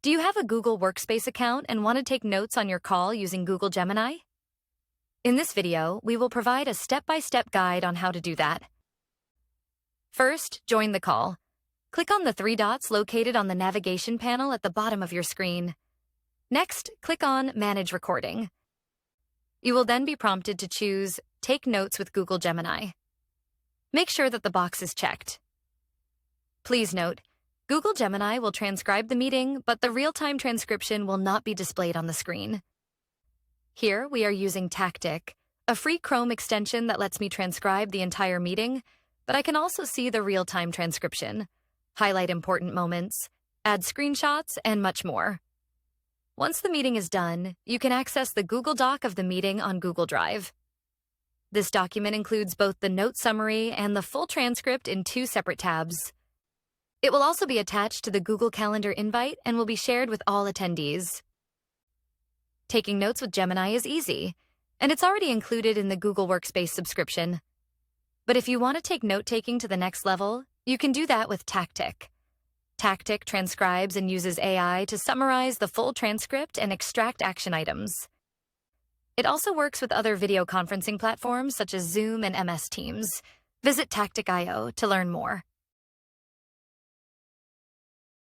Do you have a Google Workspace account and want to take notes on your call using Google Gemini? In this video, we will provide a step-by-step guide on how to do that. First, join the call. Click on the three dots located on the navigation panel at the bottom of your screen. Next, click on Manage Recording. You will then be prompted to choose Take Notes with Google Gemini. Make sure that the box is checked. Please note, Google Gemini will transcribe the meeting, but the real-time transcription will not be displayed on the screen. Here, we are using Tactiq, a free Chrome extension that lets me transcribe the entire meeting, but I can also see the real-time transcription, highlight important moments, add screenshots, and much more. Once the meeting is done, you can access the Google Doc of the meeting on Google Drive. This document includes both the note summary and the full transcript in two separate tabs. It will also be attached to the Google Calendar invite and will be shared with all attendees. Taking notes with Gemini is easy, and it's already included in the Google Workspace subscription. But if you want to take note-taking to the next level, you can do that with Tactiq. Tactiq transcribes and uses AI to summarize the full transcript and extract action items. It also works with other video conferencing platforms such as Zoom and MS Teams. Visit Tactiq.io to learn more.